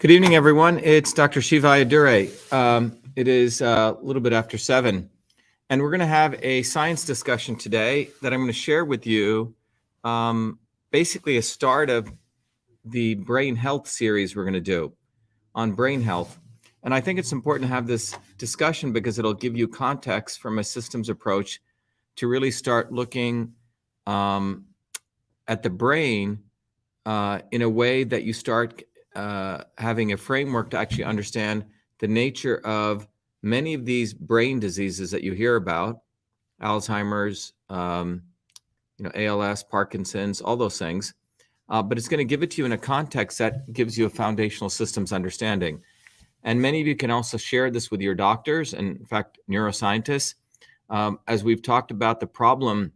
Good evening, everyone. It's Dr. Shiva Ayyadurai. It is a little bit after 7, and we're going to have a science discussion today that I'm going to share with you, basically a start of the brain health series we're going to do on brain health. And I think it's important to have this discussion because it'll give you context from a systems approach to really start looking at the brain in a way that you start having a framework to actually understand the nature of many of these brain diseases that you hear about, Alzheimer's, ALS, Parkinson's, all those things. But it's going to give it to you in a context that gives you a foundational systems understanding. And many of you can also share this with your doctors and, in fact, neuroscientists. As we've talked about, the problem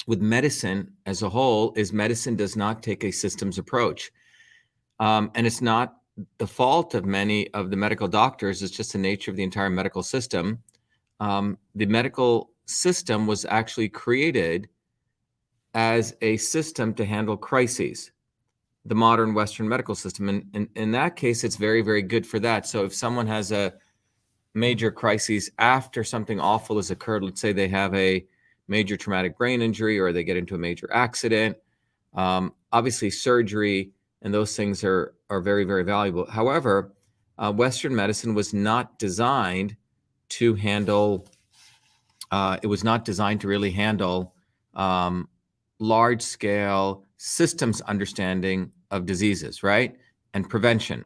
with medicine as a whole is medicine does not take a systems approach. And it's not the fault of many of the medical doctors. It's just the nature of the entire medical system. The medical system was actually created as a system to handle crises, the modern Western medical system. And in that case, it's very, very good for that. So if someone has a major crisis after something awful has occurred, let's say they have a major traumatic brain injury or they get into a major accident, obviously surgery and those things are very, very valuable. However, Western medicine was not designed to handle, it was not designed to really handle large-scale systems understanding of diseases, right? And prevention.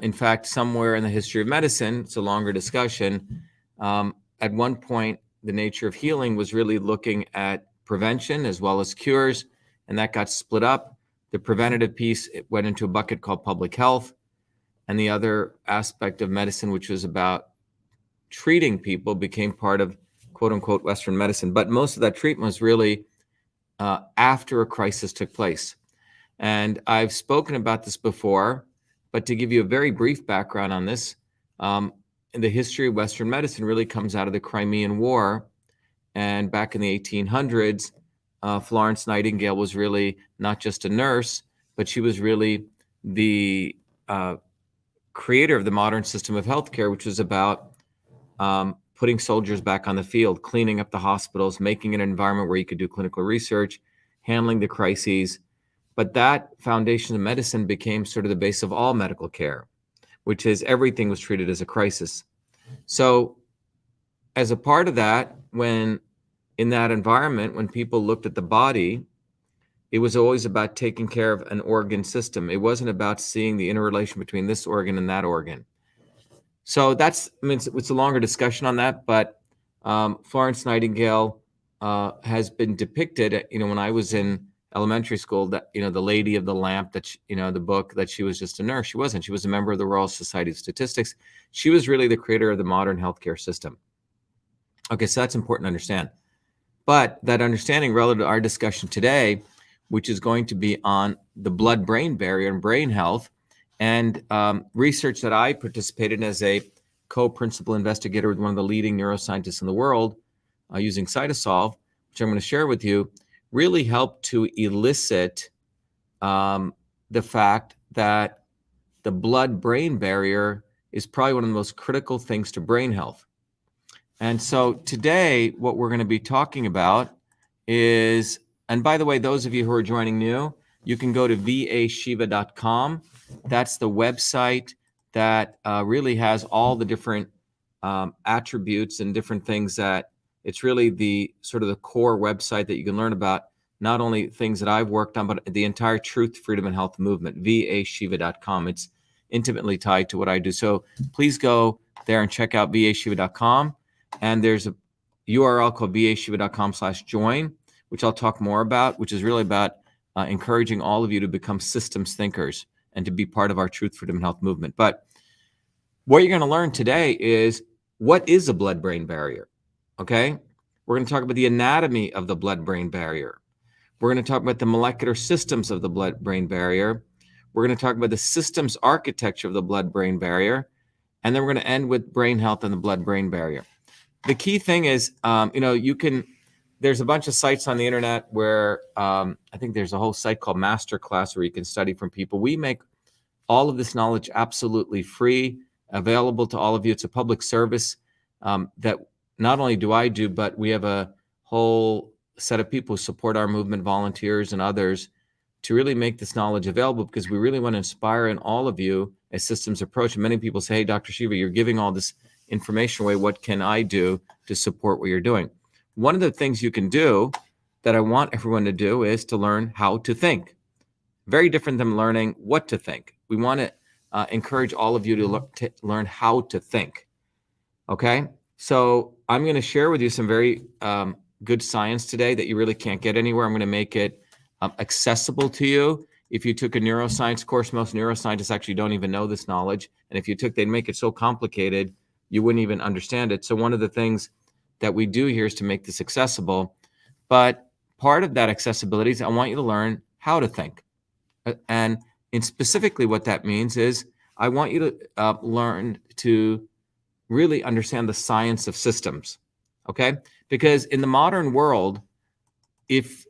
In fact, somewhere in the history of medicine, it's a longer discussion, at one point, the nature of healing was really looking at prevention as well as cures, and that got split up. The preventative piece, it went into a bucket called public health, and the other aspect of medicine, which was about treating people, became part of quote-unquote Western medicine. But most of that treatment was really after a crisis took place. And I've spoken about this before, but to give you a very brief background on this, the history of Western medicine really comes out of the Crimean War. And back in the 1800s, Florence Nightingale was really not just a nurse, but she was really the creator of the modern system of healthcare, which was about putting soldiers back on the field, cleaning up the hospitals, making an environment where you could do clinical research, handling the crises. But that foundation of medicine became sort of the base of all medical care, which is everything was treated as a crisis. So as a part of that, when in that environment, when people looked at the body, it was always about taking care of an organ system. It wasn't about seeing the interrelation between this organ and that organ. So that's, I mean, it's a longer discussion on that, but Florence Nightingale has been depicted, when I was in elementary school, that, the lady of the lamp, that, the book, that she was just a nurse. She wasn't. She was a member of the Royal Society of Statistics. She was really the creator of the modern healthcare system. Okay, so that's important to understand. But that understanding relative to our discussion today, which is going to be on the blood-brain barrier and brain health, and research that I participated in as a co-principal investigator with one of the leading neuroscientists in the world using CytoSolve, which I'm going to share with you, really helped to elicit the fact that the blood-brain barrier is probably one of the most critical things to brain health. And so today, what we're going to be talking about is, and by the way, those of you who are joining new, you can go to vashiva.com. That's the website that really has all the different attributes and different things that it's really the sort of the core website that you can learn about not only things that I've worked on, but the entire truth, freedom, and health movement, vashiva.com. It's intimately tied to what I do. So please go there and check out vashiva.com. And there's a URL called vashiva.com/join, which I'll talk more about, which is really about encouraging all of you to become systems thinkers and to be part of our truth, freedom, and health movement. But what you're going to learn today is, what is a blood-brain barrier? Okay? We're going to talk about the anatomy of the blood-brain barrier. We're going to talk about the molecular systems of the blood-brain barrier. We're going to talk about the systems architecture of the blood-brain barrier. And then we're going to end with brain health and the blood-brain barrier. The key thing is, there's a bunch of sites on the internet where I think there's a whole site called Masterclass where you can study from people. We make all of this knowledge absolutely free, available to all of you. It's a public service that not only do I do, but we have a whole set of people who support our movement, volunteers and others, to really make this knowledge available, because we really want to inspire in all of you a systems approach. And many people say, hey, Dr. Shiva, you're giving all this information away. What can I do to support what you're doing? One of the things you can do that I want everyone to do is to learn how to think. Very different than learning what to think. We want to encourage all of you to learn how to think. Okay? So I'm going to share with you some very good science today that you really can't get anywhere. I'm going to make it accessible to you. If you took a neuroscience course, most neuroscientists actually don't even know this knowledge. And if you took, they'd make it so complicated, you wouldn't even understand it. So one of the things that we do here is to make this accessible. But part of that accessibility is I want you to learn how to think. And specifically what that means is I want you to learn to really understand the science of systems, okay? Because in the modern world, if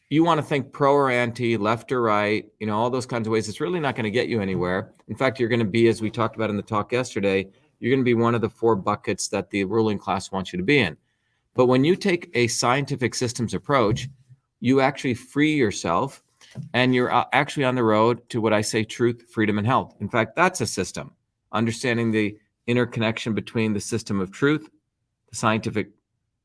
you want to think pro or anti, left or right, all those kinds of ways, it's really not going to get you anywhere. In fact, you're going to be, as we talked about in the talk yesterday, you're going to be one of the 4 buckets that the ruling class wants you to be in. But when you take a scientific systems approach, you actually free yourself, and you're actually on the road to what I say, truth, freedom, and health. In fact, that's a system. Understanding the interconnection between the system of truth, the scientific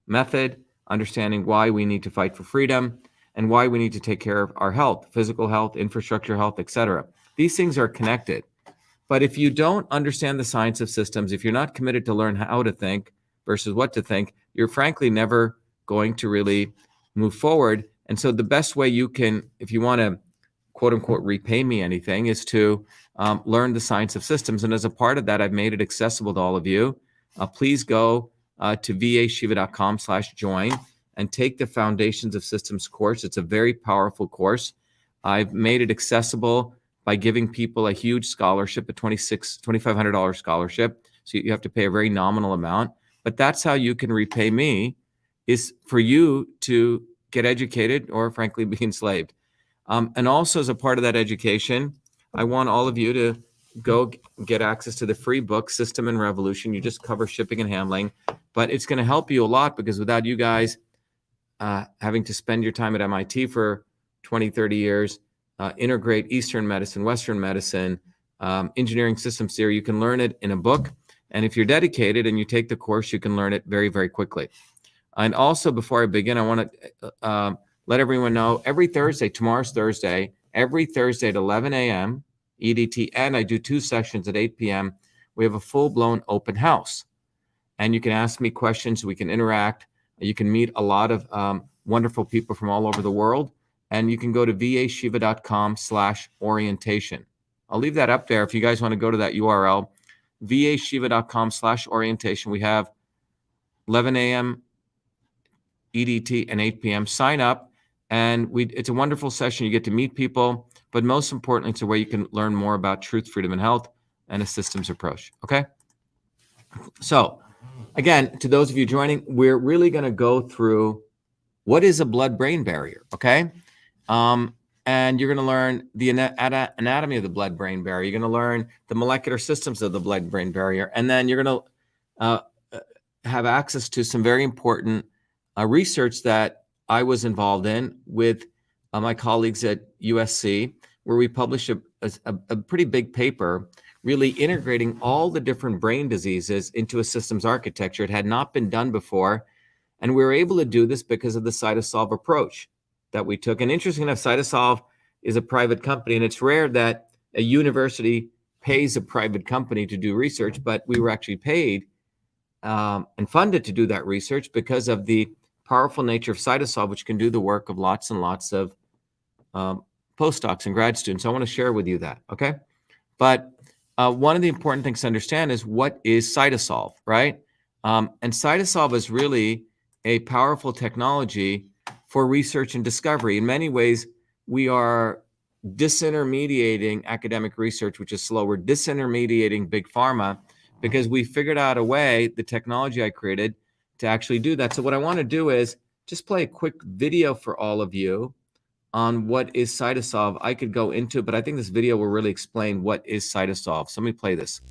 method, understanding why we need to fight for freedom, and why we need to take care of our health, physical health, infrastructure health, etc. These things are connected. But if you don't understand the science of systems, if you're not committed to learn how to think versus what to think, you're frankly never going to really move forward. And so the best way you can, if you want to, quote unquote, repay me anything, is to learn the science of systems. And as a part of that, I've made it accessible to all of you. Please go to vashiva.com/join and take the Foundations of Systems course. It's a very powerful course. I've made it accessible by giving people a huge scholarship, a $2,500 scholarship. So you have to pay a very nominal amount. But that's how you can repay me, is for you to get educated or frankly be enslaved. And also as a part of that education, I want all of you to go get access to the free book, System and Revolution. You just cover shipping and handling, but it's going to help you a lot, because without you guys having to spend your time at MIT for 20, 30 years, integrate Eastern medicine, Western medicine, engineering systems theory, you can learn it in a book. And if you're dedicated and you take the course, you can learn it very, very quickly. And also, before I begin, I want to let everyone know every Thursday, tomorrow's Thursday, every Thursday at 11 a.m. EDT, and I do 2 sessions at 8 p.m., we have a full-blown open house. And you can ask me questions, we can interact, you can meet a lot of wonderful people from all over the world, and you can go to vashiva.com/orientation. I'll leave that up there if you guys want to go to that URL, vashiva.com/orientation. We have 11 a.m. EDT and 8 p.m. Sign up, and it's a wonderful session. You get to meet people, but most importantly, it's a way you can learn more about truth, freedom, and health, and a systems approach. Okay? So, again, to those of you joining, we're really going to go through what is a blood-brain barrier, okay? And you're going to learn the anatomy of the blood-brain barrier. You're going to learn the molecular systems of the blood-brain barrier. And then you're going to have access to some very important research that I was involved in with my colleagues at USC, where we published a pretty big paper really integrating all the different brain diseases into a systems architecture. It had not been done before. And we were able to do this because of the CytoSolve approach that we took. And interesting enough, CytoSolve is a private company, and it's rare that a university pays a private company to do research, but we were actually paid and funded to do that research because of the powerful nature of CytoSolve, which can do the work of lots and lots of postdocs and grad students. I want to share with you that, okay? But one of the important things to understand is, what is CytoSolve, right? And CytoSolve is really a powerful technology for research and discovery. In many ways, we are disintermediating academic research, which is slow. We're disintermediating big pharma because we figured out a way, the technology I created, to actually do that. So what I want to do is just play a quick video for all of you on what is CytoSolve, I could go into, but I think this video will really explain what is CytoSolve. So let me play this.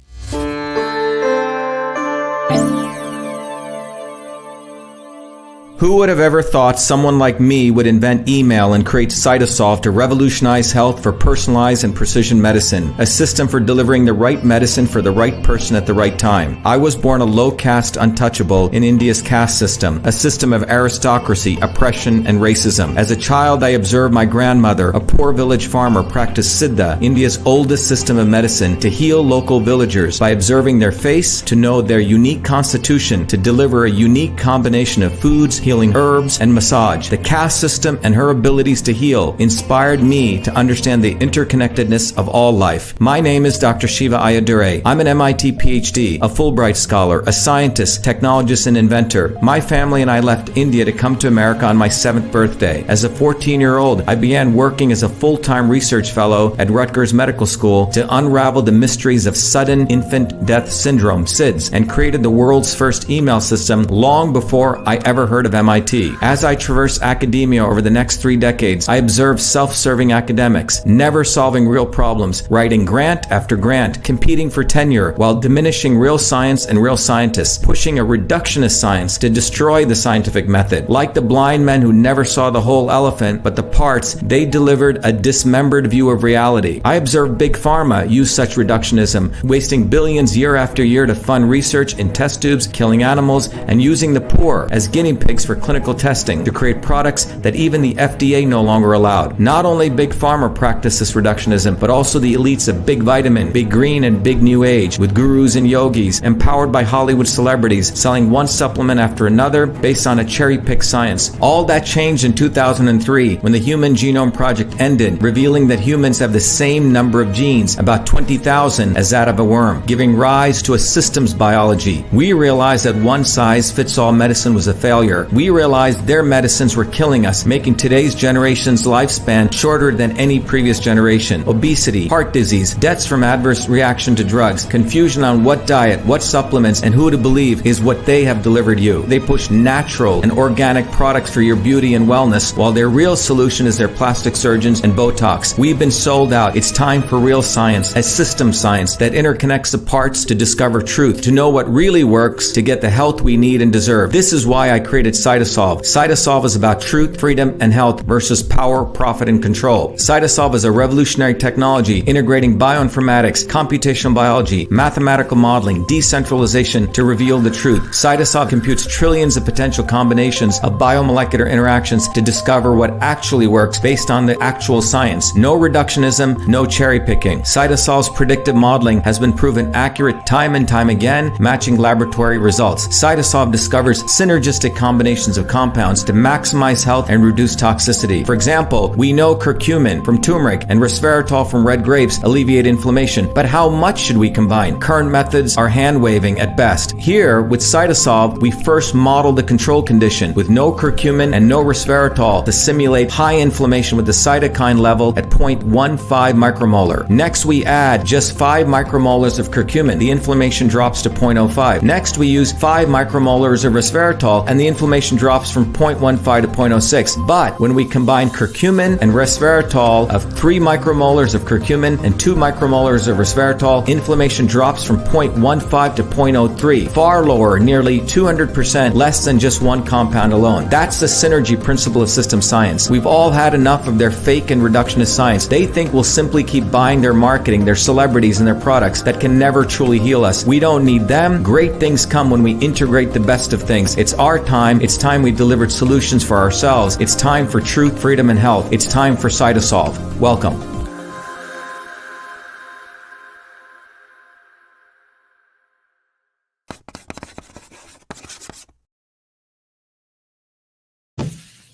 Who would have ever thought someone like me would invent email and create CytoSolve to revolutionize health for personalized and precision medicine, a system for delivering the right medicine for the right person at the right time? I was born a low-caste untouchable in India's caste system, a system of aristocracy, oppression, and racism. As a child, I observed my grandmother, a poor village farmer, practice Siddha, India's oldest system of medicine, to heal local villagers by observing their face, to know their unique constitution, to deliver a unique combination of foods, healing herbs, and massage. The caste system and her abilities to heal inspired me to understand the interconnectedness of all life. My name is Dr. Shiva Ayyadurai. I'm an MIT PhD, a Fulbright Scholar, a scientist, technologist, and inventor. My family and I left India to come to America on my 7th birthday. As a 14-year-old, I began working as a full-time research fellow at Rutgers Medical School to unravel the mysteries of sudden infant death syndrome, SIDS, and created the world's first email system long before I ever heard of MIT. As I traversed academia over the next 3 decades, I observed self-serving academics, never solving real problems, writing grant after grant, competing for tenure, while diminishing real science and real scientists, pushing a reductionist science to destroy the scientific method. Like the blind men who never saw the whole elephant, but the parts, they delivered a dismembered view of reality. I observed Big Pharma use such reductionism, wasting billions year after year to fund research in test tubes, killing animals, and using the poor as guinea pigs for clinical testing to create products that even the FDA no longer allowed. Not only Big Pharma practiced this reductionism, but also the elites of Big Vitamin, Big Green, and Big New Age, with gurus and yogis, empowered by Hollywood celebrities, selling one supplement after another based on a cherry-picked science. All that changed in 2003 when the Human Genome Project ended, revealing that humans have the same number of genes, about 20,000, as that of a worm, giving rise to a systems biology. We realized that one-size-fits-all medicine was a failure. We realized their medicines were killing us, making today's generation's lifespan shorter than any previous generation. Obesity, heart disease, deaths from adverse reaction to drugs, confusion on what diet, what supplements, and who to believe is what they have delivered you. They push natural and organic products for your beauty and wellness, while their real solution is their plastic surgeons and Botox. We've been sold out. It's time for real science, a system science that interconnects the parts to discover truth, to know what really works, to get the health we need and deserve. This is why I created CytoSolve. CytoSolve is about truth, freedom, and health versus power, profit, and control. CytoSolve is a revolutionary technology integrating bioinformatics, computational biology, mathematical modeling, decentralization to reveal the truth. CytoSolve computes trillions of potential combinations of biomolecular interactions to discover what actually works based on the actual science. No reductionism, no cherry picking. CytoSolve's predictive modeling has been proven accurate time and time again, matching laboratory results. CytoSolve discovers synergistic combinations of compounds to maximize health and reduce toxicity. For example, we know curcumin from turmeric and resveratrol from red grapes alleviate inflammation, but how much should we combine? Current methods are hand-waving at best. Here, with CytoSolve, we first model the control condition with no curcumin and no resveratrol to simulate high inflammation with the cytokine level at 0.15 micromolar. Next, we add just 5 micromolars of curcumin. The inflammation drops to 0.05. Next, we use 5 micromolars of resveratrol and the inflammation drops from 0.15 to 0.06. But when we combine curcumin and resveratrol of 3 micromolars of curcumin and 2 micromolars of resveratrol, inflammation drops from 0.15 to 0.03, far lower, nearly 200% less than just one compound alone. That's the synergy principle of system science. We've all had enough of their fake and reductionist science. They think we'll simply keep buying their marketing, their celebrities, and their products that can never truly heal us. We don't need them. Great things come when we integrate the best of things. It's our time. It's time we delivered solutions for ourselves. It's time for truth, freedom, and health. It's time for CytoSolve. Welcome.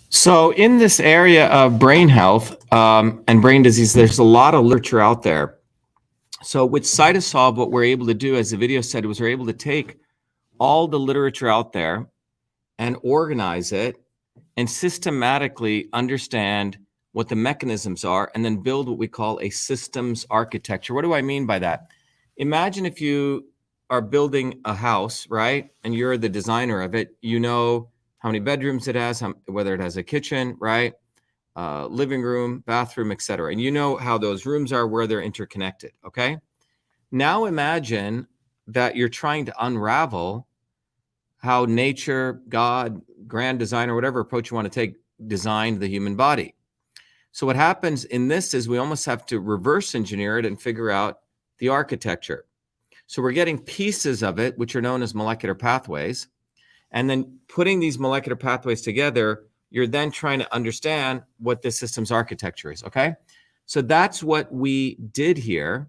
So in this area of brain health and brain disease, there's a lot of literature out there. So with CytoSolve, what we're able to do, as the video said, was we're able to take all the literature out there and organize it and systematically understand what the mechanisms are and then build what we call a systems architecture. What do I mean by that? Imagine if you are building a house, right? And you're the designer of it. You know how many bedrooms it has, whether it has a kitchen, right? living room, bathroom, etc. And you know how those rooms are, where they're interconnected, okay? Now imagine that you're trying to unravel how nature, God, grand design, or whatever approach you want to take, designed the human body. So what happens in this is we almost have to reverse engineer it and figure out the architecture. So we're getting pieces of it, which are known as molecular pathways. And then putting these molecular pathways together, you're then trying to understand what the system's architecture is, okay? So that's what we did here.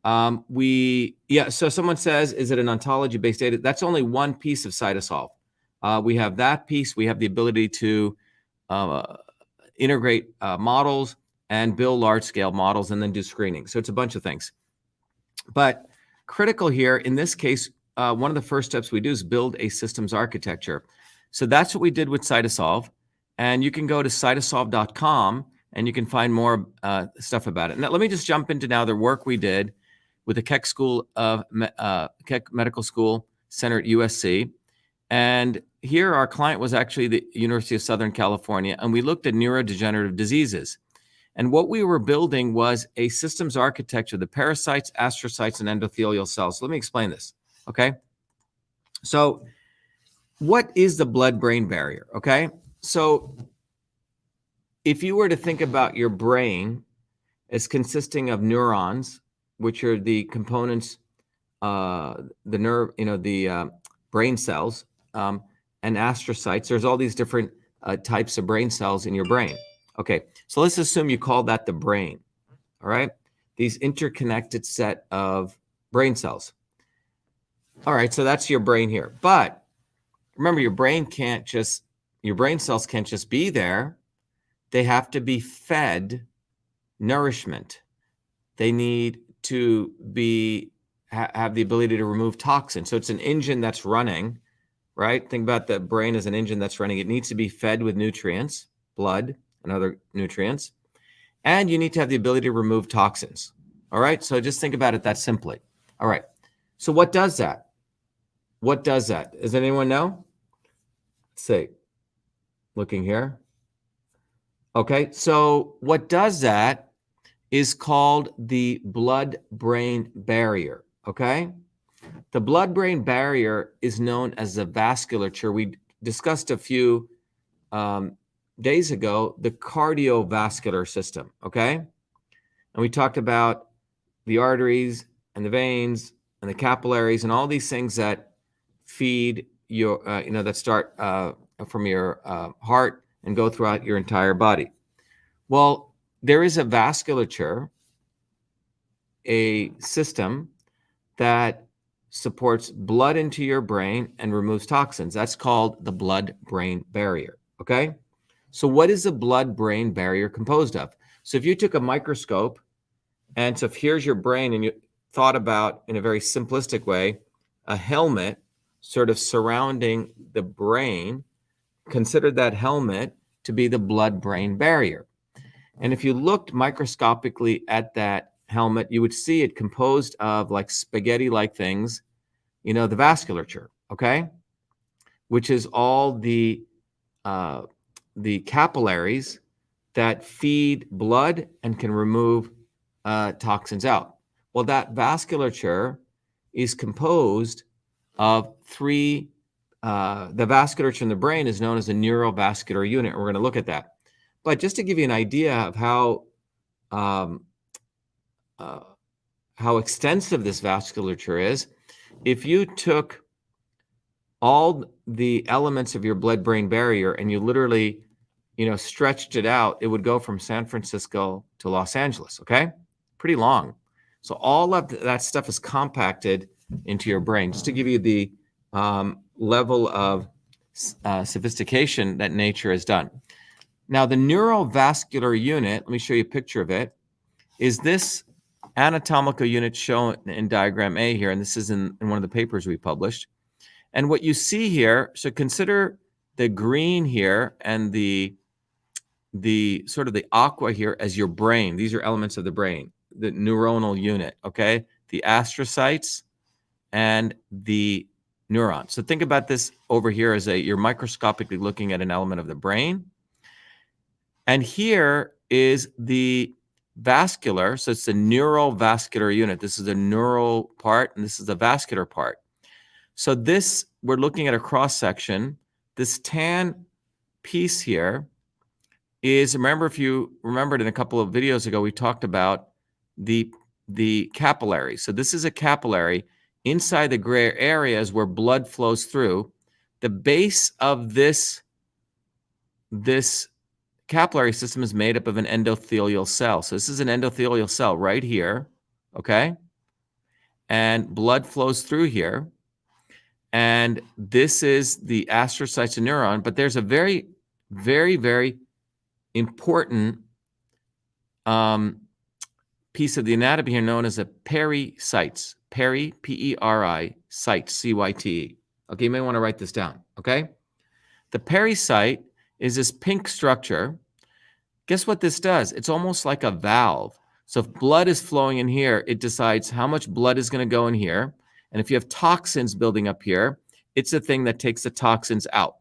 So someone says, is it an ontology-based data? That's only one piece of CytoSolve. We have that piece. We have the ability to integrate models and build large-scale models and then do screening. So it's a bunch of things. But critical here, in this case, one of the first steps we do is build a systems architecture. So that's what we did with CytoSolve. And you can go to cytosolve.com and you can find more stuff about it. Now, let me just jump into now the work we did with the Keck Medical School Center at USC. And here our client was actually the University of Southern California, and we looked at neurodegenerative diseases. And what we were building was a systems architecture, the pericytes, astrocytes, and endothelial cells. So let me explain this, okay? So what is the blood-brain barrier, okay? So if you were to think about your brain as consisting of neurons, which are the components, the brain cells, and astrocytes, there's all these different types of brain cells in your brain. Okay, so let's assume you call that the brain, all right? These interconnected set of brain cells. All right, so that's your brain here. But remember, your brain cells can't just be there. They have to be fed nourishment. They need to have the ability to remove toxins. So it's an engine that's running, right? Think about the brain as an engine that's running. It needs to be fed with nutrients, blood, and other nutrients. And you need to have the ability to remove toxins. All right, so just think about it that simply. All right, so what does that? What does that? Does anyone know? Let's see. Looking here. Okay, so what does that is called the blood-brain barrier, okay? The blood-brain barrier is known as the vasculature. We discussed a few days ago, the cardiovascular system, okay? And we talked about the arteries and the veins and the capillaries and all these things that feed your, that start from your heart and go throughout your entire body. Well, there is a vasculature, a system that supports blood into your brain and removes toxins. That's called the blood-brain barrier, okay? So what is the blood-brain barrier composed of? So if you took a microscope, and so if here's your brain, and you thought about, in a very simplistic way, a helmet sort of surrounding the brain, consider that helmet to be the blood-brain barrier. And if you looked microscopically at that helmet, you would see it composed of like spaghetti-like things, the vasculature, okay? Which is all the capillaries that feed blood and can remove toxins out. Well, that vasculature is composed of three, the vasculature in the brain is known as the neurovascular unit. We're going to look at that. But just to give you an idea of how extensive this vasculature is, if you took all the elements of your blood-brain barrier and you literally, stretched it out, it would go from San Francisco to Los Angeles, okay? Pretty long. So all of that stuff is compacted into your brain, just to give you the level of sophistication that nature has done. Now, the neurovascular unit, let me show you a picture of it, is this anatomical unit shown in diagram A here, and this is in one of the papers we published. And what you see here, so consider the green here and the sort of the aqua here as your brain. These are elements of the brain, the neuronal unit, okay? The astrocytes and the neurons. So think about this over here as you're microscopically looking at an element of the brain. And here is the vascular. So it's the neurovascular unit. This is the neural part, and this is the vascular part. So this, we're looking at a cross section. This tan piece here is, remember, if you remembered in a couple of videos ago, we talked about the capillary. So this is a capillary. Inside the gray area is where blood flows through. The base of this capillary system is made up of an endothelial cell. So this is an endothelial cell right here, okay? And blood flows through here. And this is the astrocytes and neuron, but there's a very, very, very important piece of the anatomy here known as a pericytes. Peri, P-E-R-I, cytes, C-Y-T-E. Okay, you may want to write this down, okay? The pericyte is this pink structure. Guess what this does? It's almost like a valve. So if blood is flowing in here, it decides how much blood is going to go in here. And if you have toxins building up here, it's the thing that takes the toxins out,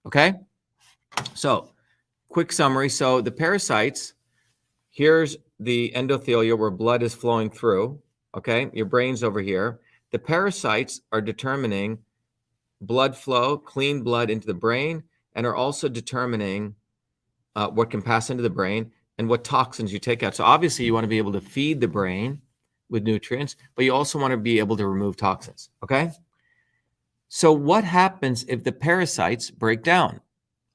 okay? So quick summary. So the pericytes, here's the endothelium where blood is flowing through, okay? Your brain's over here. The pericytes are determining blood flow, clean blood into the brain, and are also determining what can pass into the brain and what toxins you take out. So obviously you want to be able to feed the brain with nutrients, but you also want to be able to remove toxins, okay? So what happens if the pericytes break down,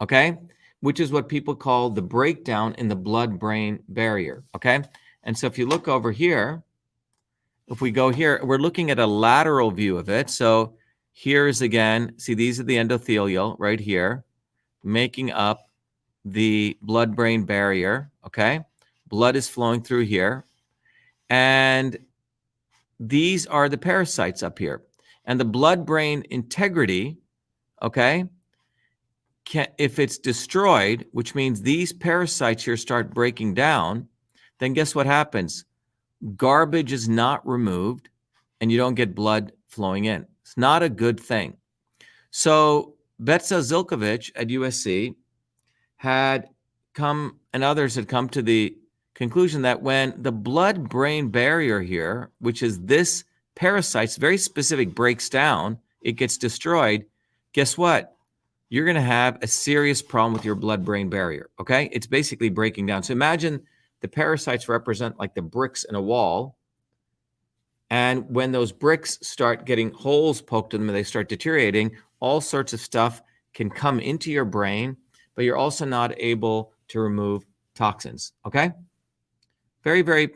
okay? Which is what people call the breakdown in the blood-brain barrier, okay? And so if you look over here, if we go here, we're looking at a lateral view of it. So here's again, see, these are the endothelial right here, making up the blood-brain barrier, okay? Blood is flowing through here. And these are the pericytes up here. And the blood-brain integrity, okay, if it's destroyed, which means these pericytes here start breaking down, then guess what happens? Garbage is not removed, and you don't get blood flowing in. It's not a good thing. So Betsa Zilkovic at USC had come, and others had come to the conclusion that when the blood-brain barrier here, which is this pericytes, very specific, breaks down, it gets destroyed, guess what? You're going to have a serious problem with your blood-brain barrier, okay? It's basically breaking down. So imagine the pericytes represent like the bricks in a wall, and when those bricks start getting holes poked in them and they start deteriorating, all sorts of stuff can come into your brain, but you're also not able to remove toxins, okay? Very, very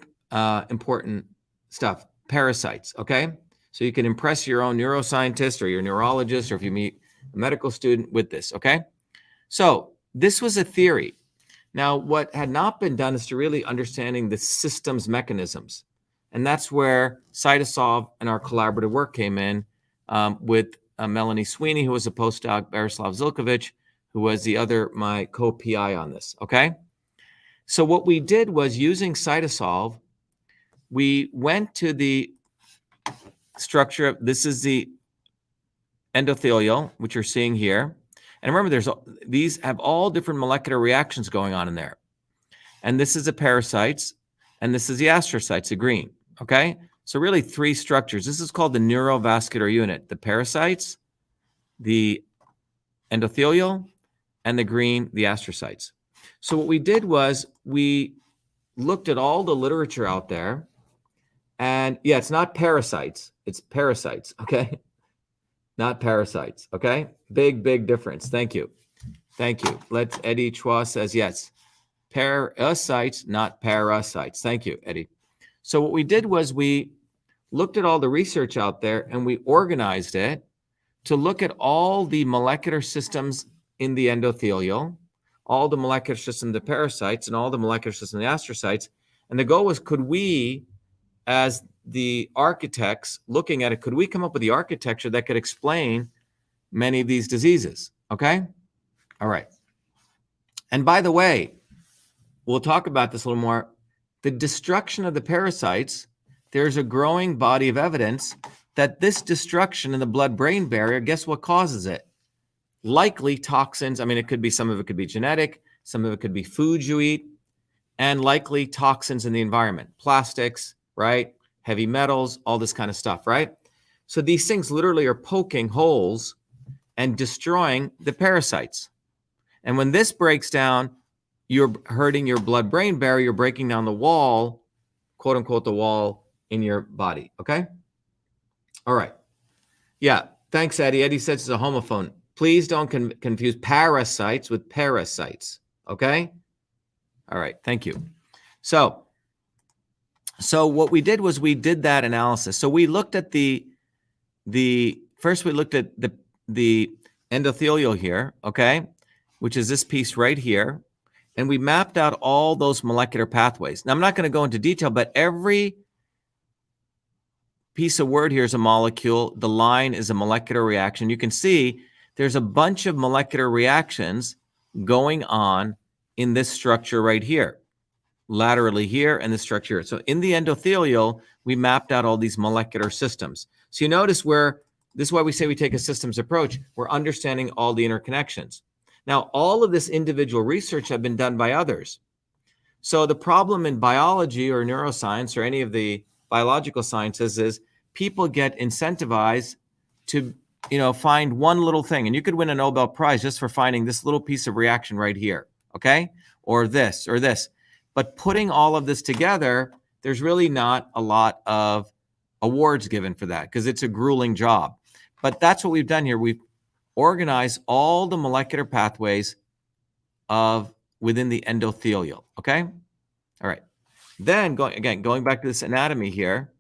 important stuff, pericytes, okay? So you can impress your own neuroscientist or your neurologist, or if you meet a medical student with this, okay? So this was a theory. Now, what had not been done is to really understanding the system's mechanisms. And that's where CytoSolve and our collaborative work came in with Melanie Sweeney, who was a postdoc, Berislav Zilkovic, who was my co-PI on this, okay? So what we did was, using CytoSolve, we went to the structure of, this is the endothelial, which you're seeing here. And remember, these have all different molecular reactions going on in there. And this is the pericytes, and this is the astrocytes, the green, okay? So really 3 structures. This is called the Neurovascular Unit: the pericytes, the endothelial, and the green, the astrocytes. So what we did was we looked at all the literature out there, and yeah, it's not parasites, it's pericytes, okay? Not parasites, okay? Big, big difference. Thank you. Thank you. Eddie Chua says yes. Parasites, not parasites. Thank you, Eddie. So what we did was we looked at all the research out there, and we organized it to look at all the molecular systems in the endothelial, all the molecular systems of the pericytes, and all the molecular systems of the astrocytes. And the goal was, could we, as the architects looking at it, could we come up with the architecture that could explain many of these diseases? Okay? All right. And by the way, we'll talk about this a little more. The destruction of the pericytes, there's a growing body of evidence that this destruction in the blood-brain barrier, guess what causes it? likely toxins. I mean, it could be, some of it could be genetic, some of it could be foods you eat, and likely toxins in the environment, plastics, right? Heavy metals, all this kind of stuff, right? So these things literally are poking holes and destroying the pericytes. And when this breaks down, you're hurting your blood-brain barrier, you're breaking down the wall, quote unquote, the wall in your body, okay? All right. Yeah, thanks, Eddie. Eddie says it's a homophone. Please don't confuse parasites with parasites, okay? All right, thank you. So what we did was we did that analysis. So we looked at first we looked at the endothelial here, okay, which is this piece right here, and we mapped out all those molecular pathways. Now, I'm not going to go into detail, but every piece of word here is a molecule. The line is a molecular reaction. You can see there's a bunch of molecular reactions going on in this structure right here, laterally here, and the structure here. So in the endothelial, we mapped out all these molecular systems. So you notice this is why we say we take a systems approach. We're understanding all the interconnections. Now, all of this individual research have been done by others. So the problem in biology or neuroscience or any of the biological sciences is people get incentivized to, find one little thing. And you could win a Nobel Prize just for finding this little piece of reaction right here, okay? Or this, or this. But putting all of this together, there's really not a lot of awards given for that because it's a grueling job. But that's what we've done here. We've organized all the molecular pathways within the endothelial, okay? All right. Then going back to this anatomy here,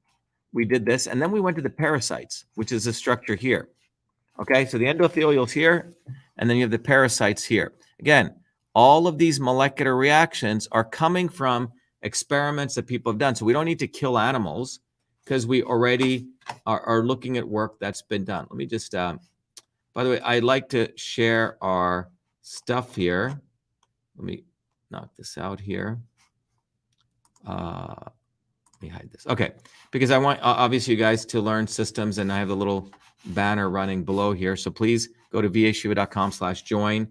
we did this, and then we went to the pericytes, which is the structure here. Okay, so the endothelial's here, and then you have the pericytes here. Again, all of these molecular reactions are coming from experiments that people have done. So we don't need to kill animals because we already are looking at work that's been done. Let me just, by the way, I'd like to share our stuff here. Let me knock this out here. Let me hide this. Okay, because I want, obviously, you guys to learn systems, and I have a little banner running below here. So please go to vashiva.com/join.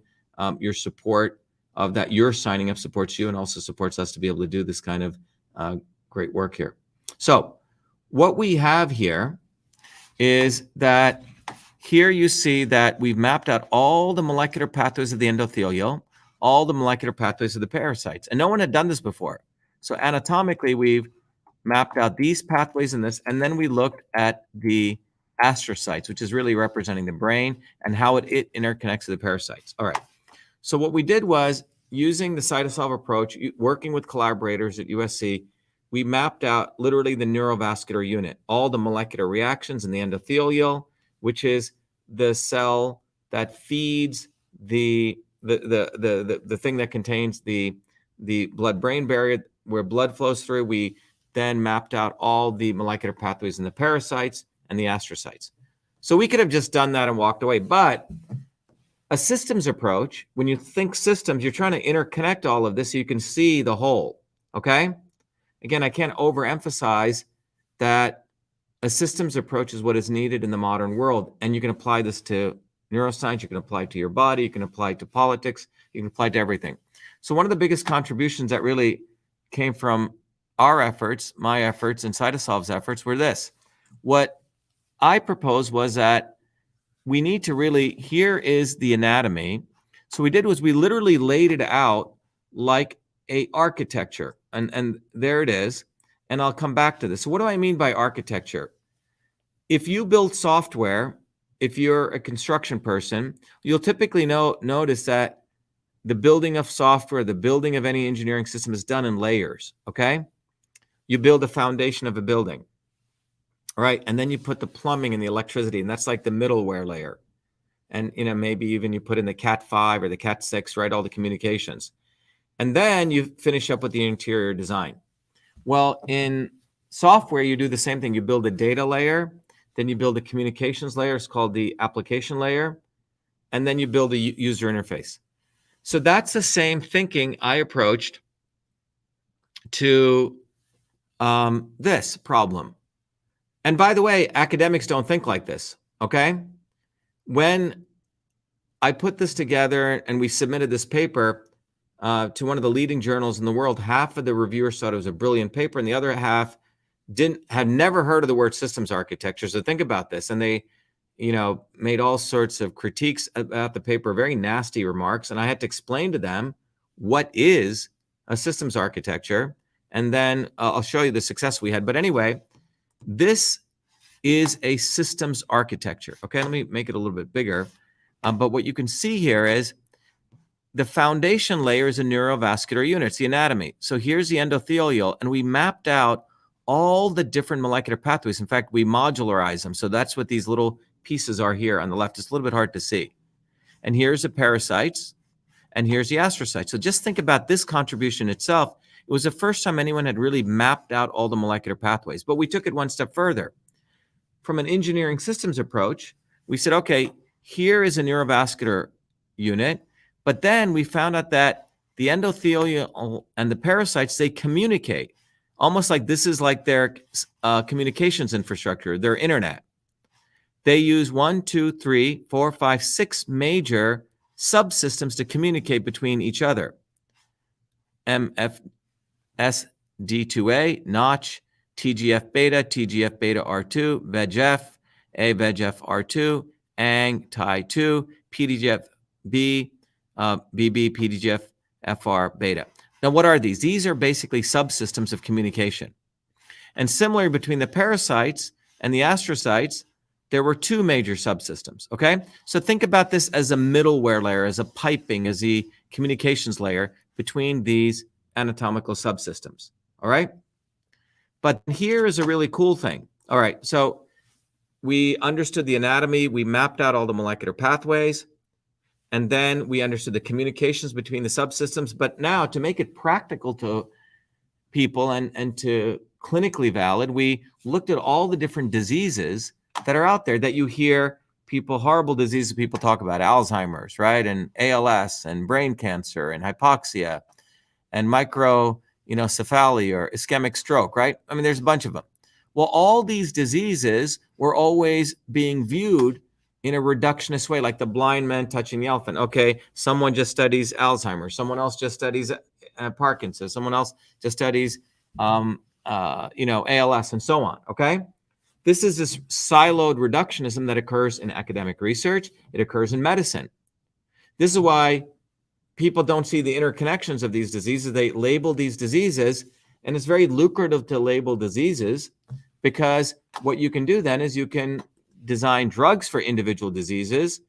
Your support of that, your signing up supports you and also supports us to be able to do this kind of great work here. So what we have here is that here you see that we've mapped out all the molecular pathways of the endothelial, all the molecular pathways of the pericytes, and no one had done this before. So anatomically, we've mapped out these pathways in this, and then we looked at the astrocytes, which is really representing the brain and how it interconnects to the pericytes. All right. So what we did was, using the CytoSolve approach, working with collaborators at USC, we mapped out literally the neurovascular unit, all the molecular reactions in the endothelial, which is the cell that feeds the thing that contains the blood-brain barrier where blood flows through. We then mapped out all the molecular pathways in the pericytes and the astrocytes. So we could have just done that and walked away, but a systems approach, when you think systems, you're trying to interconnect all of this so you can see the whole, okay? Again, I can't overemphasize that a systems approach is what is needed in the modern world, and you can apply this to neuroscience, you can apply it to your body, you can apply it to politics, you can apply it to everything. So one of the biggest contributions that really came from our efforts, my efforts, and CytoSolve's efforts were this. What I proposed was that we need to really, here is the anatomy. So what we did was we literally laid it out like a architecture, and there it is. And I'll come back to this. So what do I mean by architecture? If you build software, if you're a construction person, you'll typically notice that the building of software, the building of any engineering system is done in layers, okay? You build a foundation of a building, all right? And then you put the plumbing and the electricity, and that's like the middleware layer. And, maybe even you put in the Cat 5 or the Cat 6, right? All the communications. And then you finish up with the interior design. Well, in software, you do the same thing. You build a data layer, then you build a communications layer. It's called the application layer. And then you build a user interface. So that's the same thinking I approached to this problem. And by the way, academics don't think like this, okay? When I put this together and we submitted this paper to one of the leading journals in the world. Half of the reviewers thought it was a brilliant paper, and the other half had never heard of the word systems architecture. So think about this. And they, made all sorts of critiques about the paper, very nasty remarks. And I had to explain to them what is a systems architecture. And then I'll show you the success we had. But anyway, this is a systems architecture. Okay, let me make it a little bit bigger. But what you can see here is the foundation layer is a neurovascular unit. It's the anatomy. So here's the endothelial, and we mapped out all the different molecular pathways. In fact, we modularize them. So that's what these little pieces are here on the left. It's a little bit hard to see. And here's the pericytes, and here's the astrocytes. So just think about this contribution itself. It was the first time anyone had really mapped out all the molecular pathways. But we took it one step further. From an engineering systems approach, we said, okay, here is a neurovascular unit. But then we found out that the endothelial and the pericytes, they communicate almost like this is like their communications infrastructure, their internet. They use 1, 2, 3, 4, 5, 6 major subsystems to communicate between each other. MFSD2A, Notch, TGF beta, TGF beta R2, VEGF, A VEGF R2, ANG, TI2, PDGF-B, BB, PDGF, FR beta. Now, what are these? These are basically subsystems of communication. And similar between the pericytes and the astrocytes, there were 2 major subsystems, okay? So think about this as a middleware layer, as a piping, as the communications layer between these anatomical subsystems, all right? But here is a really cool thing. All right, so we understood the anatomy, we mapped out all the molecular pathways, and then we understood the communications between the subsystems. But now, to make it practical to people and to clinically valid, we looked at all the different diseases that are out there that you hear people, horrible diseases people talk about, Alzheimer's, right? And ALS and brain cancer and hypoxia and microcephaly or ischemic stroke, right? I mean, there's a bunch of them. Well, all these diseases were always being viewed in a reductionist way, like the blind man touching the elephant. Okay, someone just studies Alzheimer's, someone else just studies Parkinson's, someone else just studies, ALS and so on, okay? This is this siloed reductionism that occurs in academic research. It occurs in medicine. This is why people don't see the interconnections of these diseases. They label these diseases, and it's very lucrative to label diseases because what you can do then is you can design drugs for individual diseases,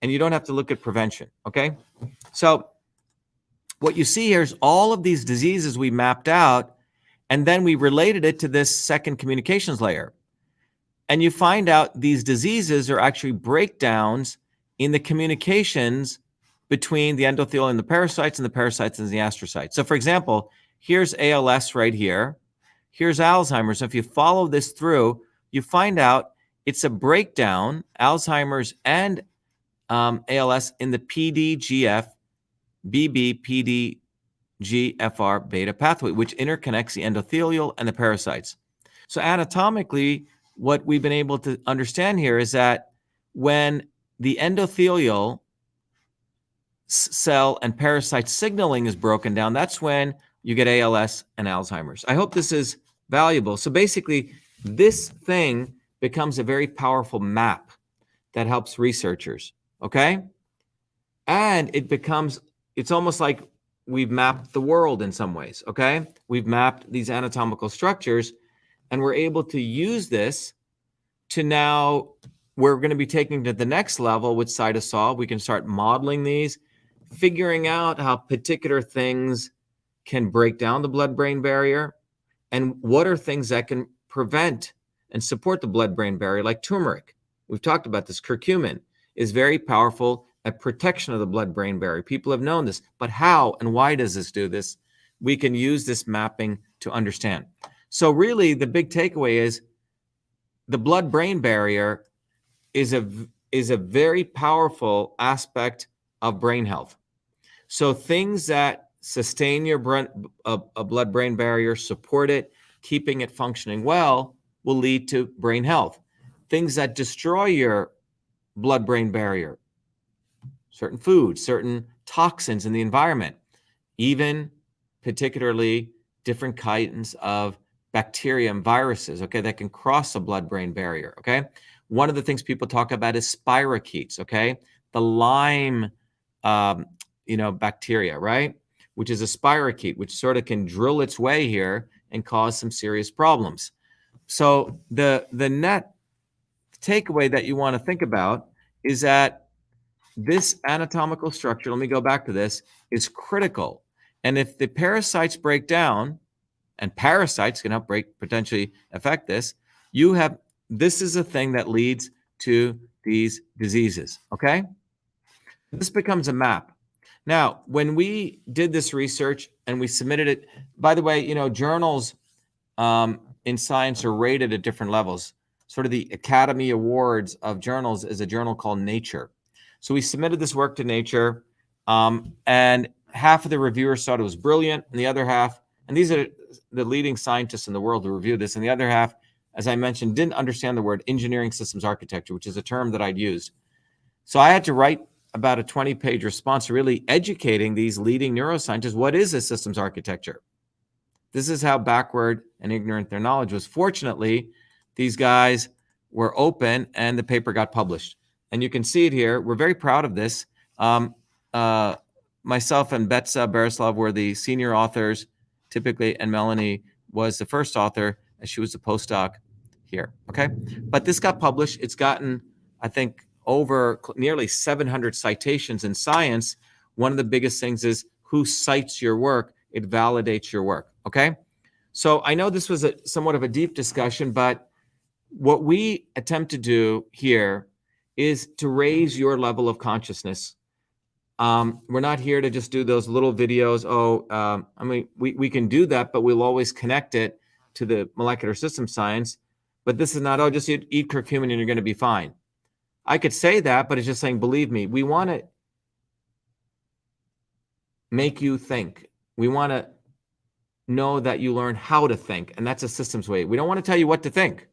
and you don't have to look at prevention, okay? So what you see here is all of these diseases we mapped out, and then we related it to this second communications layer. And you find out these diseases are actually breakdowns in the communications between the endothelium and the pericytes and the pericytes and the astrocytes. So for example, here's ALS right here. Here's Alzheimer's. If you follow this through, you find out it's a breakdown, Alzheimer's and ALS, in the PDGF, BB, PDGFR beta pathway, which interconnects the endothelial and the pericytes. So anatomically, what we've been able to understand here is that when the endothelial cell and pericyte signaling is broken down, that's when you get ALS and Alzheimer's. I hope this is valuable. So basically, this thing becomes a very powerful map that helps researchers, okay? And it's almost like we've mapped the world in some ways, okay? We've mapped these anatomical structures, and we're able to use this to now, we're going to be taking to the next level with CytoSolve. We can start modeling these, figuring out how particular things can break down the blood-brain barrier, and what are things that can prevent and support the blood-brain barrier, like turmeric. We've talked about this. Curcumin is very powerful at protection of the blood-brain barrier. People have known this, but how and why does this do this? We can use this mapping to understand. So really, the big takeaway is the blood-brain barrier is a very powerful aspect of brain health. So things that sustain your blood-brain barrier, support it, keeping it functioning well, will lead to brain health. Things that destroy your blood-brain barrier, certain foods, certain toxins in the environment, even particularly different kinds of bacteria and viruses, okay, that can cross the blood-brain barrier, okay? One of the things people talk about is spirochetes, okay? The Lyme, bacteria, right? Which is a spirochete, which sort of can drill its way here and cause some serious problems. So the net takeaway that you want to think about is that this anatomical structure, let me go back to this, is critical. And if the parasites break down, and parasites can help potentially affect this, this is a thing that leads to these diseases, okay? This becomes a map. Now, when we did this research and we submitted it, by the way, journals in science are rated at different levels. Sort of the Academy Awards of journals is a journal called Nature. So we submitted this work to Nature, and half of the reviewers thought it was brilliant, and the other half, and these are the leading scientists in the world who review this, and the other half, as I mentioned, didn't understand the word engineering systems architecture, which is a term that I'd used. So I had to write about a 20-page response really educating these leading neuroscientists. What is a systems architecture? This is how backward and ignorant their knowledge was. Fortunately, these guys were open and the paper got published. And you can see it here. We're very proud of this. Myself and Betsa Berislav were the senior authors, typically, and Melanie was the first author, and she was the postdoc here, okay? But this got published. It's gotten, I think, over nearly 700 citations in science. One of the biggest things is who cites your work. It validates your work, okay? So I know this was somewhat of a deep discussion, but what we attempt to do here is to raise your level of consciousness. We're not here to just do those little videos. We can do that, but we'll always connect it to the molecular system science. But this is not, just eat curcumin and you're going to be fine. I could say that, but it's just saying, believe me, we want to make you think. We want to know that you learn how to think, and that's a systems way. We don't want to tell you what to think,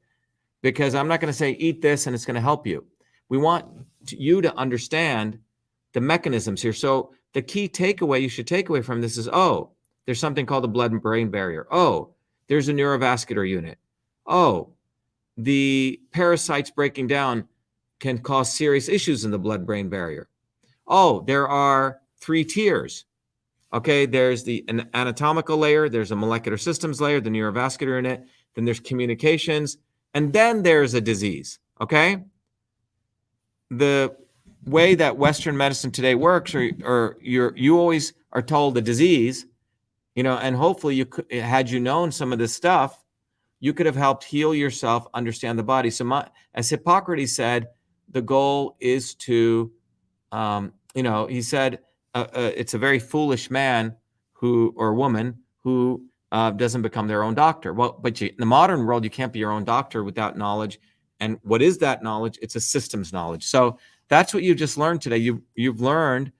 because I'm not going to say, eat this and it's going to help you. We want you to understand the mechanisms here. So the key takeaway you should take away from this is, there's something called the blood-brain barrier. There's a neurovascular unit. The parasites breaking down can cause serious issues in the blood-brain barrier. There are 3 tiers. Okay, there's an anatomical layer, there's a molecular systems layer, the neurovascular unit, then there's communications, and then there's a disease, okay? The way that Western medicine today works, or you always are told the disease, and hopefully had you known some of this stuff, you could have helped heal yourself, understand the body. So as Hippocrates said, the goal is to, he said, it's a very foolish man or woman who doesn't become their own doctor. Well, but in the modern world, you can't be your own doctor without knowledge. And what is that knowledge? It's a systems knowledge. So that's what you just learned today. You've learned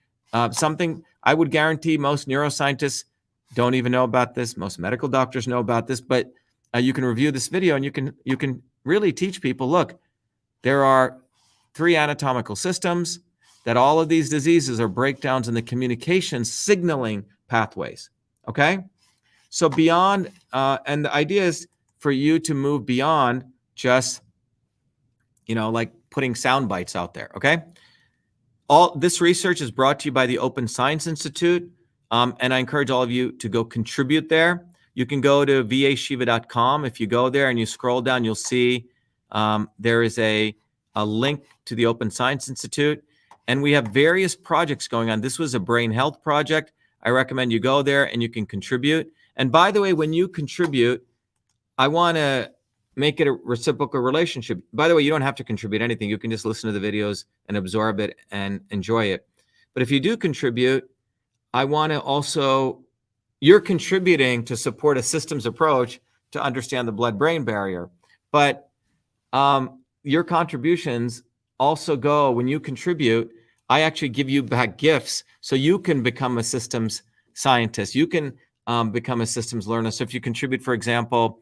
something. I would guarantee most neuroscientists don't even know about this. Most medical doctors know about this, but you can review this video and you can really teach people, look, there are 3 anatomical systems, that all of these diseases are breakdowns in the communication signaling pathways, okay? So beyond, and the idea is for you to move beyond just, like putting sound bites out there, okay? All this research is brought to you by the Open Science Institute, and I encourage all of you to go contribute there. You can go to vashiva.com. If you go there and you scroll down, you'll see there is a link to the Open Science Institute. And we have various projects going on. This was a brain health project. I recommend you go there and you can contribute. And by the way, when you contribute, I want to make it a reciprocal relationship. By the way, you don't have to contribute anything. You can just listen to the videos and absorb it and enjoy it. But if you do contribute, I want to also, you're contributing to support a systems approach to understand the blood-brain barrier. But your contributions also go, when you contribute, I actually give you back gifts so you can become a systems scientist. You can become a systems learner. So if you contribute, for example,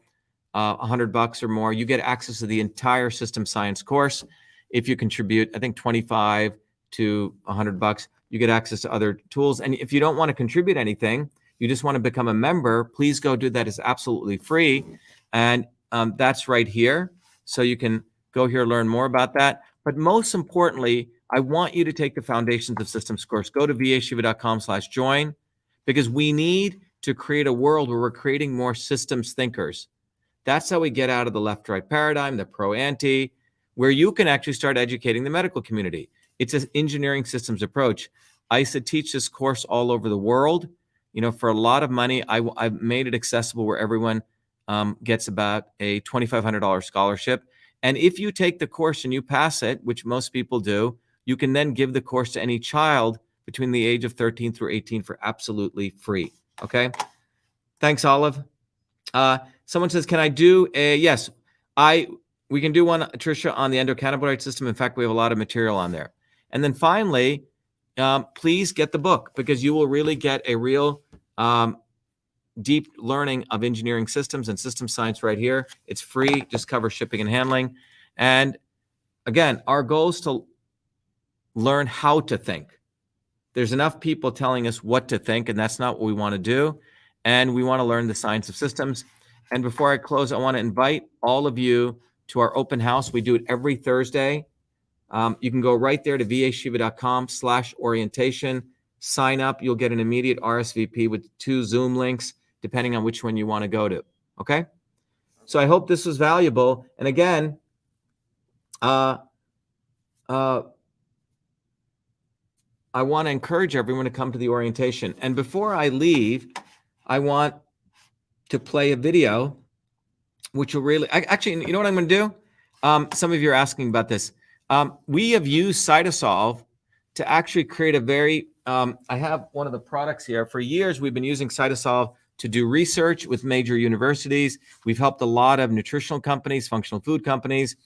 $100 or more, you get access to the entire system science course. If you contribute, I think $25 to $100, You get access to other tools. And if you don't want to contribute anything, you just want to become a member, please go do that. It's absolutely free. And that's right here. So you can go here, learn more about that. But most importantly, I want you to take the Foundations of Systems course. Go to vashiva.com/join, because we need to create a world where we're creating more systems thinkers. That's how we get out of the left-right paradigm, the pro-anti, where you can actually start educating the medical community. It's an engineering systems approach. ISA teach this course all over the world. You know, for a lot of money, I've made it accessible where everyone gets about a $2,500 scholarship. And if you take the course and you pass it, which most people do, you can then give the course to any child between the age of 13 through 18 for absolutely free. Okay. Thanks, Olive. Someone says, can I do a, yes, we can do one, Tricia, on the endocannabinoid system. In fact, we have a lot of material on there. And then finally, please get the book, because you will really get a real deep learning of engineering systems and system science right here. It's free, just covers shipping and handling. And again, our goal is to learn how to think. There's enough people telling us what to think, and that's not what we want to do. And we want to learn the science of systems. And before I close, I want to invite all of you to our open house. We do it every Thursday. You can go right there to vashiva.com/orientation, sign up. You'll get an immediate RSVP with 2 Zoom links, depending on which one you want to go to. Okay. So I hope this was valuable. And again, I want to encourage everyone to come to the orientation. And before I leave, I want to play a video, which will really, actually, you know what I'm going to do? Some of you are asking about this. We have used CytoSolve to actually create a very, I have one of the products here. For years, we've been using CytoSolve to do research with major universities. We've helped a lot of nutritional companies, functional food companies.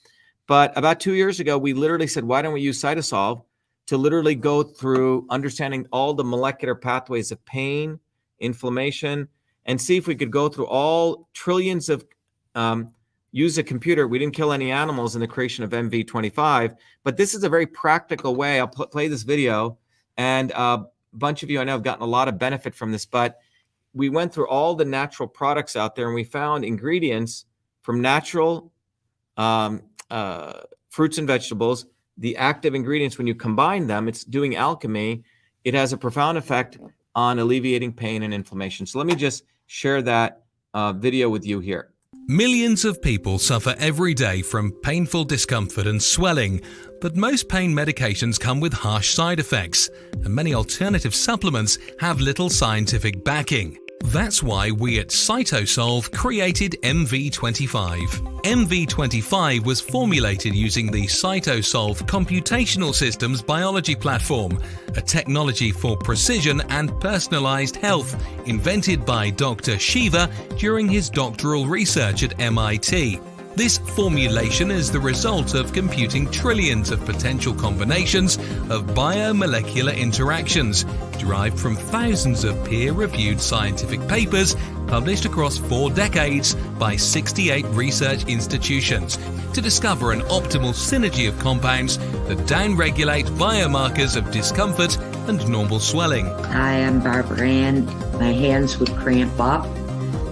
But about 2 years ago, we literally said, why don't we use CytoSolve to literally go through understanding all the molecular pathways of pain, inflammation, and see if we could go through all trillions of, use a computer. We didn't kill any animals in the creation of MV25, but this is a very practical way. I'll play this video, and a bunch of you I know have gotten a lot of benefit from this, but we went through all the natural products out there, and we found ingredients from natural fruits and vegetables. The active ingredients, when you combine them, it's doing alchemy. It has a profound effect on alleviating pain and inflammation. So let me just share that video with you here. Millions of people suffer every day from painful discomfort and swelling, but most pain medications come with harsh side effects, and many alternative supplements have little scientific backing. That's why we at CytoSolve created MV25. MV25 was formulated using the CytoSolve Computational Systems Biology Platform, a technology for precision and personalized health invented by Dr. Shiva during his doctoral research at MIT. This formulation is the result of computing trillions of potential combinations of biomolecular interactions derived from thousands of peer-reviewed scientific papers published across 4 decades by 68 research institutions to discover an optimal synergy of compounds that downregulate biomarkers of discomfort and normal swelling. Hi, I'm Barbara Ann. My hands would cramp up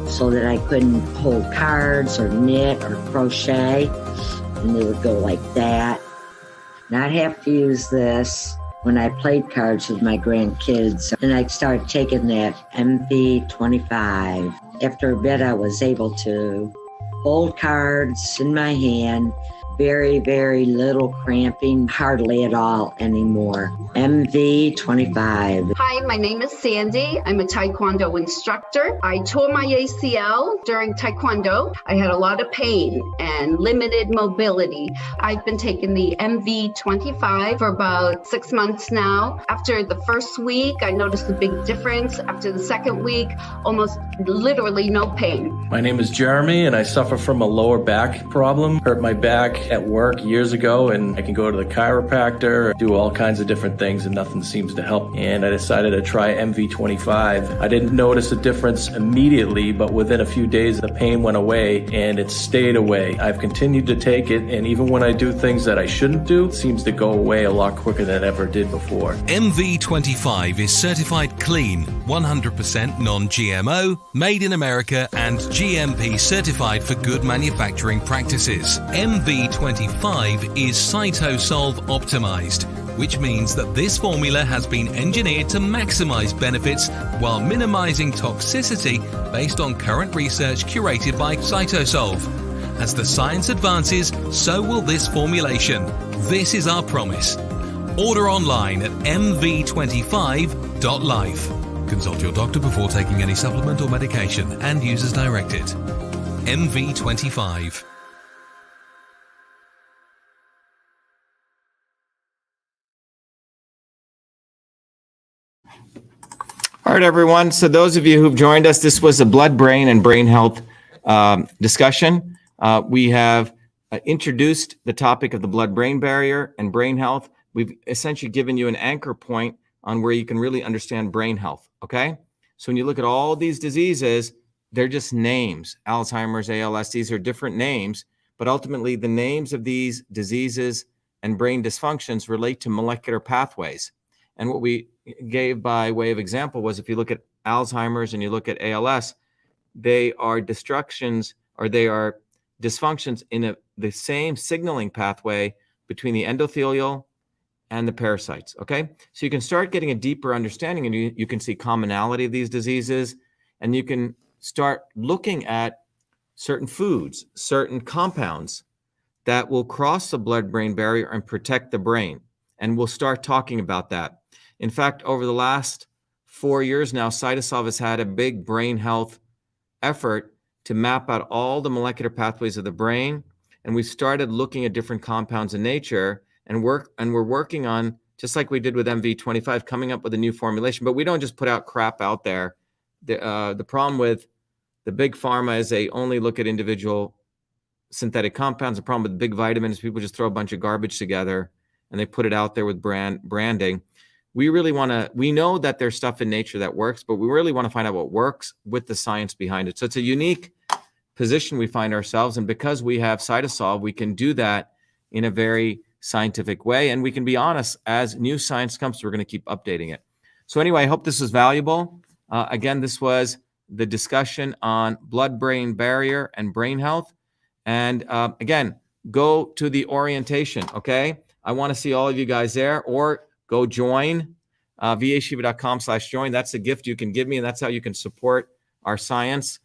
so that I couldn't hold cards or knit or crochet, and they would go like that. And I'd have to use this when I played cards with my grandkids, and I started taking that MV25. After a bit, I was able to hold cards in my hand, very, very little cramping, hardly at all anymore. MV25. Hi, my name is Sandy. I'm a Taekwondo instructor. I tore my ACL during Taekwondo. I had a lot of pain and limited mobility. I've been taking the MV25 for about 6 months now. After the first week, I noticed a big difference. After the second week, almost literally no pain. My name is Jeremy, and I suffer from a lower back problem. Hurt my back at work years ago, and I can go to the chiropractor, do all kinds of different things, and nothing seems to help. And I decided decided to try MV25. I didn't notice a difference immediately, but within a few days, the pain went away and it stayed away. I've continued to take it, and even when I do things that I shouldn't do, it seems to go away a lot quicker than it ever did before. MV25 is certified clean, 100% non-GMO, made in America, and GMP certified for good manufacturing practices. MV25 is CytoSolve optimized, which means that this formula has been engineered to maximize benefits while minimizing toxicity based on current research curated by CytoSolve. As the science advances, so will this formulation. This is our promise. Order online at mv25.life. Consult your doctor before taking any supplement or medication and use as directed. MV25. All right, everyone. So those of you who've joined us, this was a blood, brain, and brain health discussion. We have introduced the topic of the blood-brain barrier and brain health. We've essentially given you an anchor point on where you can really understand brain health, okay? So when you look at all these diseases, they're just names. Alzheimer's, ALS, these are different names, but ultimately the names of these diseases and brain dysfunctions relate to molecular pathways. And what we gave by way of example was if you look at Alzheimer's and you look at ALS, they are destructions or they are dysfunctions in the same signaling pathway between the endothelial and the pericytes, okay? So you can start getting a deeper understanding and you can see commonality of these diseases, and you can start looking at certain foods, certain compounds that will cross the blood-brain barrier and protect the brain. And we'll start talking about that. In fact, over the last 4 years now, CytoSolve has had a big brain health effort to map out all the molecular pathways of the brain. And we started looking at different compounds in nature and we're working on, just like we did with MV25, coming up with a new formulation. But we don't just put out crap out there. The problem with the big pharma is they only look at individual synthetic compounds. The problem with big vitamins, people just throw a bunch of garbage together and they put it out there with branding. We really want to, we know that there's stuff in nature that works, but we really want to find out what works with the science behind it. So it's a unique position we find ourselves. And because we have CytoSolve, we can do that in a very scientific way. And we can be honest, as new science comes, we're going to keep updating it. So anyway, I hope this was valuable. Again, this was the discussion on blood-brain barrier and brain health. And again, go to the orientation, okay? I want to see all of you guys there, or go join vashiva.com/join. That's a gift you can give me, and that's how you can support our science.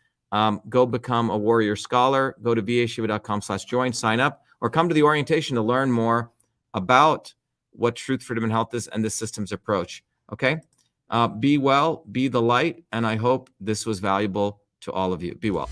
Go become a warrior scholar. Go to vashiva.com/join, sign up, or come to the orientation to learn more about what truth, freedom, and health is and the systems approach. Okay? Be well, be the light, and I hope this was valuable to all of you. Be well.